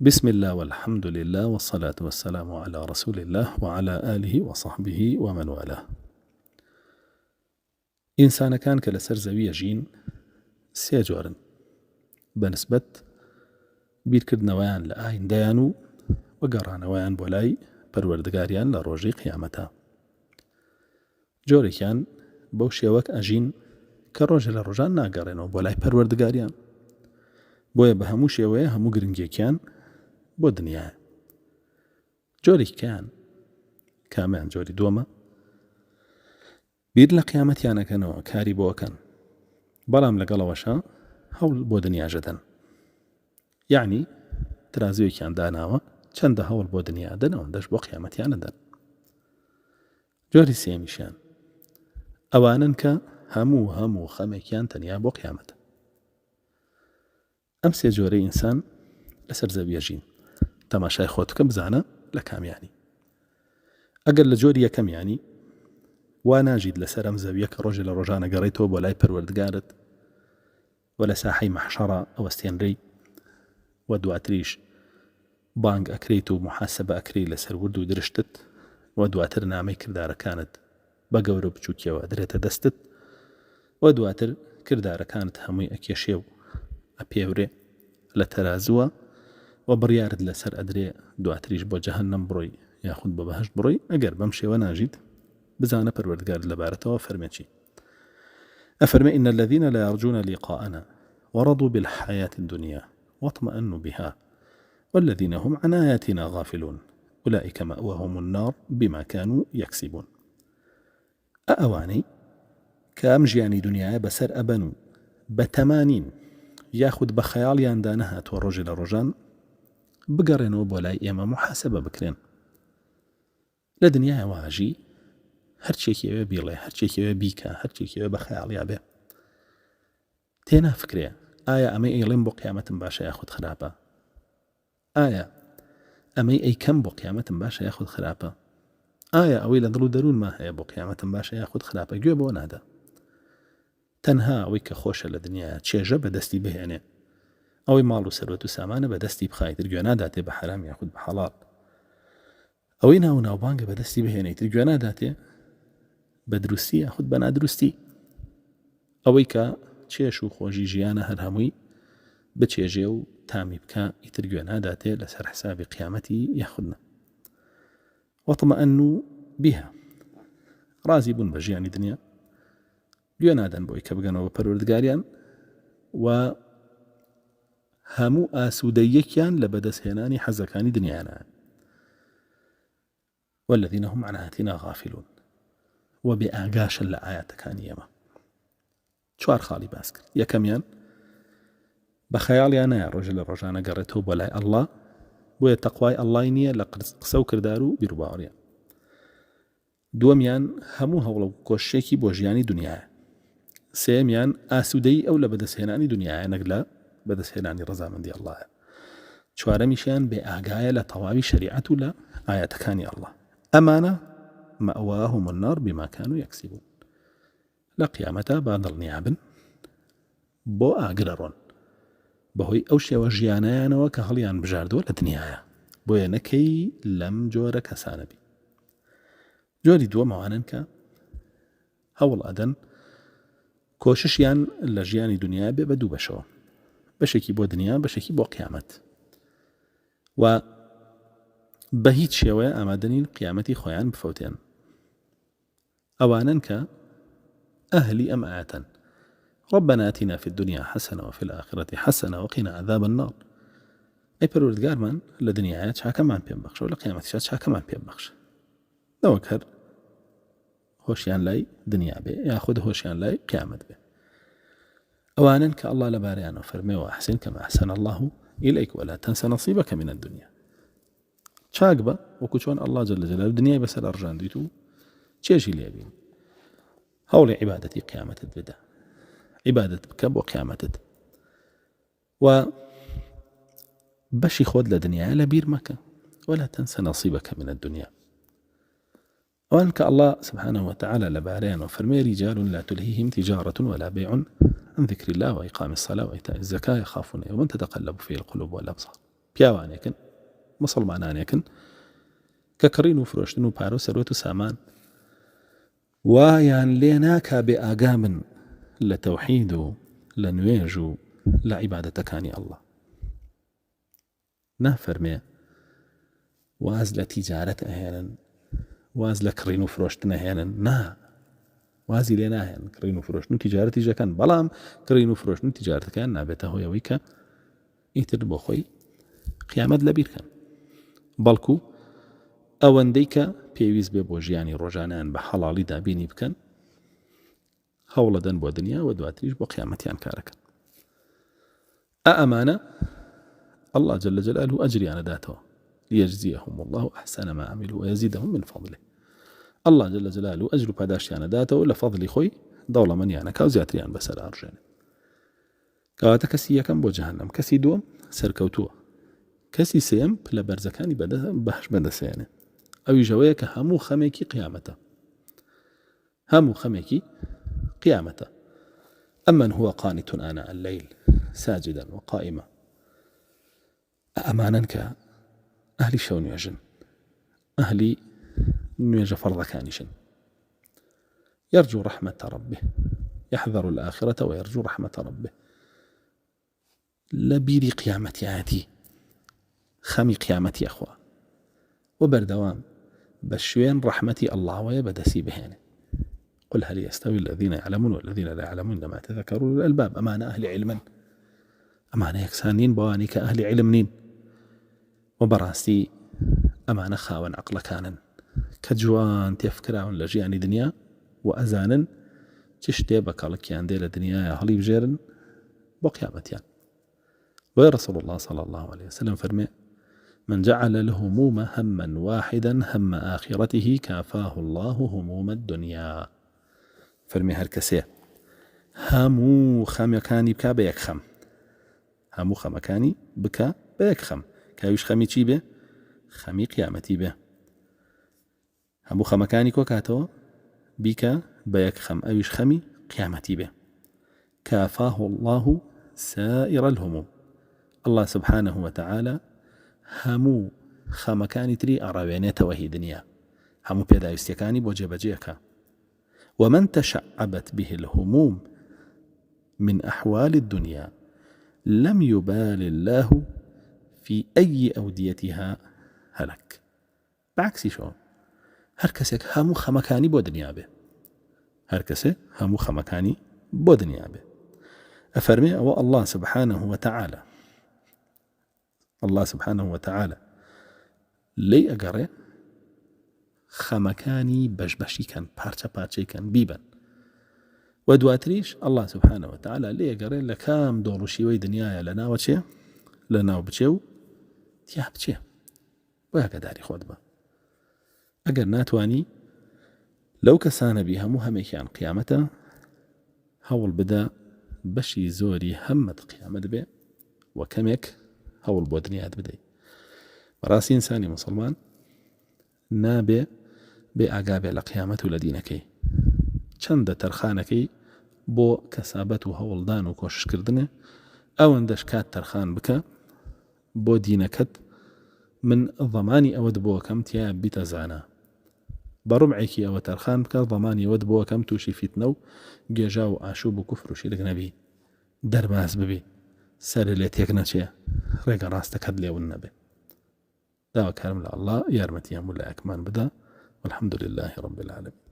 بسم الله والحمد لله والصلاة والسلام على رسول الله وعلى آله وصحبه ومن والاه. ئینسانەکان کە لەسەر زەویە ژین سێ جۆرن بەنسبەت بیرکردنەوەیان لە ئایندەیان و وەگەڕانەوەیان بۆ لای پەروەردگاریان لە ڕۆژی قیامەتە. جۆرێکیان بەو شێوەک ئەژین کە ڕۆژە لە ڕۆژان ناگەڕێنەوە بۆ لای پەروەردگاریان، بۆیە بە هەموو شێوەیە هەموو گرنگێکیان بۆ دنیاە. جۆرێکیان کامیان جۆری دووەمە بیر لە قیامەتیانەکەنەوە کاری بۆکەن، بەڵام لەگەڵەوەشە هەوڵ بۆ دنیاژەدەن، یعنی ترازوێکیان داناوە چەندە هەوڵ بۆ دنیا دەن ئەوەندەش بۆ قیامەتیانەدەن. جۆری سێمیشیان ئەوانن کە هەموو خەمێکیان تەنیا بۆ قیامەتە. ئەم سێ جۆرەی ئینسان لەسەر زەویە ژین، تەماشای خۆتکە بزانە لە کامیانی. ئەگەر لە جۆری یەکەمیانی وا ناژید لەسەر ئەم زەویە کە ڕۆژە لە ڕۆژانە گەڕێیتەوە بۆ لای پەروەردگارت و لە ساحەی مەحشەڕە ئەوەستێنرەی و دواتریش بانگ ئەکرێت و محاسبە ئەکرێت لەسەر ورد و درشتت و دواتر نامەی کردارەکانت بە گەورە بچووکیەوە درێتە دەستت و دواتر کردارەکانت هەمووی ئەکێشێ و ئەپێورێ لە تەرازووە و بڕیارت لەسەر ئەدرێ دواتریش بۆ جەهەنەم بڕۆی یاخود بە بەهەشت بڕۆی. ئەگەر بەم شێوە ناژیت بزانە پەروەردگارت لەبارەتەوە فەرمێکی ئەفەرمێ إن الذين لا يرجون لقاءنا ورضوا بالحياة الدنيا واطمأنوا بها والذين هم عن آياتنا غافلون أولئك مأواهم النار بما كانوا يكسبون. ئەوانەی کە ئەم ژیانی دنیاە بەسەر ئەبەن و بەتەمانین یاخود بە خەیاڵیاندا نەهاتوە ڕۆژێ لە ڕۆژان بگەڕێنەوە بۆ لای ئێمە محاسبە بکرێن. لە دنیای واژی هەرچێکیەوە بیڵێ، هەرچێکیەوە بیکە، هەرچێکیەوە بە خەیاڵیا بێ، تێنافکرێ ئایا ئەمەی ئەیڵێم بۆ قیامەتم باشە یاخود خراپە، ئایا ئەمەی ئەیکەم بۆ قیامەتم باشە یاخود خراپە، ئایا ئەوەی لە دڵ و دەروونما هەیە بۆ قیامەتم باشە یاخود خراپە. گوێ بۆ نادا، تەنها ئەوەی کە خۆشە لە دنیاە چێژە بەدەستی بهێنێ، ئەوەی ماڵ و سەرۆت و سامانە بەدەستی بخایتر گوێ ناداتێ بە حەرام یاخود بە حەڵاڵ، ئەوەی ناو ناوبانگە بەدەستی بهێنیتر گوێ ناداتێ بە دروستی یاخود بە نادروستی، ئەوەی کە چێش و خۆشی ژیانە هەر هەمووی بچێژێ و تامی بکە ئیتر گوێ ناداتێ لەسەر حسابی قیامەتی یاخودنە. وەطمەئەنوا بها، ڕازی بوون بە ژیانی دنیا، گوێ نادەن بۆی کە بگەنەوە پەروەردگاریان و هەموو ئاسوودەیەکیان لە بەدەستهێنانی حەزەکانی دنیاانە. والذین هم عن آیاتنا غافلون، و بێ ئاگاشن لە ئاياتەکانی ئێمە. چوار خاڵی باس کرد. یەکەمیان بە خەیاڵیان نایە ڕۆژە لە ڕۆژانە گەڕێتەوە بۆ لای ئەڵڵا، بۆیە تەقوای ئەڵڵای نییە لە قسە و کردار و بیرروباوەڕیان. دووەمیان هەموو هەوڵە و کۆشتێکی بۆ ژیانی دنیاە. سێمیان ئاسوودەی ئەو لە بەدەستهێنانی دنیاە نەک لە بەدەستهێنانی ڕەزامەندی ئەڵڵایە. چوارەمیشیان بێ ئاگایە لە تەواوی شەریعەت و لە ئاياتەکانی ئەڵڵا. ئەمانە مأواهم النار بما كانوا يكسبون. لە قیامەتە با دڵنیابن بۆ ئاگرەڕۆن بەهۆی ئەو شێوە ژیانەیانەوە کە هەڵیان بژاردووە لە دنیاە، بۆیە نەکەی لەم جۆرە کەسانەبی. جۆری دووەمەوانن کە هەوڵ ئەدەن کۆششیان لە ژیانی دنیا بێ بە دوو بەشەوە، بەشێکی بۆ دنیا، بەشێکی بۆ قیامەت، و بە هیچ شێوەیە ئامادەنین قیامەتی خۆیان بفەوتێن. ئەوانن کە ئەهلی ئەم ئاەتەن ربنا آتنا في الدنيا حسنة وفي الآخرة حسنة وقنا عذاب النار. ئەی پەروەردگارمان لە دنیاە چاکەمان پێم بەخشە و لە قیامەتیشا چاکەمان پێم بەخشە، نەوەک هەر هۆشیان لای دنیا بێ یاخود هۆشیان لای قیامەت بێ. ئەوانن کە ئەڵڵا لەبارەیانەوە فەرمێوە ئەحسن كما أحسن الله إليك ولا تنس نصيبك من الدنيا. چاک بە وەکو چۆن ئەڵڵا جەل جەلالوهو دنیای بەسەر ئەڕژاندویت و چێژی لێبین، هەوڵی عیبادەتی قیامەتت بدە، عیبادەت بکە بۆ قیامەتت، و بەشی خۆت لە دنیاە لە بیر مەکە ولا تنس نصيبك من الدنيا. ئەوان کە ئەڵڵا سبحانه وتعالى لەبارەیانەوە فەرمێ رجال لا تلهيهم تجارة ولا بيع عن ذكر الله وإقام الصلاة وإيتاء الزكاة يخافون يوما تتقلب فيه القلوب والأبصار. پیاوانێکن مسلمانانێکن کە کڕین و فرۆشتن و پارە و سەرۆت و سامان وایان لێ ناکا بێ ئاگا من لە تەوحید و لە نوێژ و لە عیبادەتەکانی ئەڵڵا. نافەرمێ واز لە تیجارەت ئەهێنن، واز لە کڕین و فرۆشتن ئەهێنن، نا، وازی لێ ناهێن کڕین و فرۆشتن و تیجارەتی ژەکەن، بەڵام کڕین و فرۆشتن و تیجارەتەکان نابێتە هۆیەوەی کە ئیتر بۆ خۆی قیامەت لەبیرکەن، بەڵکو ئەوەندەی کە پێویست بێ بۆ ژیانی ڕۆژانیان بە حەڵاڵی دابینی بکەن هەوڵەدەن بۆ دنیا و دواتریش بۆ قیامەتیان کارەکەن. ئەمانە الله جل جلاله ئەجریانە داتەوە ليجزيهم الله أحسن ما عملوا ويزيدهم من فضله. الله جل جلاله أجر پاداشتیانە داتەوە لە فەضلی خۆی دەوڵەمەندیانەکە و زیاتریان بەسەر ئەڕژێنێ. کەواتە کەسی یەکەم بۆ جەهەنەم، کەسی دووەم سەرکەوتووە، کەسی سێم پلە بەرزەکانی بەهەشت بەدەسێنێ. ئەویش ئەوەیە کە هەموو خەمێکی قیامەتە، هەموو خەمێکی قیامەتە. أمن هو قانت آناء الليل ساجدا وقائما. ئەمانن کە ئەهلی شەو نوێژن، ئەهلی نوێژە فەرضەکانیشن. يرجو رحمة ربه يحذر الآخرة ويرجو رحمة ربه. لبيري قيامتي عادي خمي قيامتي أخوة وبردوام بشوين رحمتي الله ويبدسي بهانه. قل هل يستوي الذين يعلمون والذين لا يعلمون لما تذكروا الألباب. أمان أهل علما، أمان يكسانين بواني كأهل علمنين، وبراسي أمان خاون عقل كانن كجوان تفكرون لجياني دنيا وأزانا تشتي بكالكيان ديل الدنيا هلي بجيرن بقيامتيان. ورسول الله صلى الله عليه وسلم فرمي من جعل الهموم هما واحدا هم آخرته كافاه الله هموم الدنيا. فرمي هالكسي همو خمكاني بكا بيك خم، همو خمكاني بكا بيك خم، كاوش خمي چي به؟ خمي قيامتي به. همو خمكاني كو كاتو بك بيك خم، اوش خمي قيامتي به. كافاه الله سائر الهموم. الله سبحانه وتعالى همو خمكاني تري أراوينيت وهي دنيا، همو بيدا يستيكاني بوجه بجيكا. ومن تشعبت به الهموم من أحوال الدنيا لم يبال الله في أي أوديتها هلك. بعكس شو هركسك همو خمكاني بو دنيا به، هركسك همو خمكاني بو دنيا به. أفرمي أو الله سبحانه وتعالى، الله سبحانه وتعالى لي أقرأ خمكاني بشبشي كان بارچة بارچة كان بيبا ودواتريش الله سبحانه وتعالى لي أقرأ لكام دورشي وي دنيايا لنا وچه لنا وبچه تيا بچه وهكذا خود با. أقر ناتواني لو كسان بيها مهميكيان قيامته هول بدا بشي زوري همت قيامت به وكميك هول بو دنيات بدي. براسي إنساني مسلمان نابێ بێ ئاگا بێ لە قیامەت و لە دینەکەی. چەندە تەرخانەکەی بۆ کەسابەت و هەوڵدان و کۆششکردنە، ئەوەندەش کات تەرخان بکە بۆ دینەکەت من ضەمانی ئەوەت بۆکەم تیا بیتە زانە. بەڕومعێکی ئەوە تەرخان بکە ضەمانی ئەوەت بۆکەم تووشی فیتنە و گێژا و ئاشوب و کوفر و شیرک نەبی، دەرباز ببی، سەر لێ تێک نەچێ، ڕێگە ڕاستەکەت لێون نەبێ. دعوة كرم الله يارمتي أمولا أكمان بدا والحمد لله رب العالمين.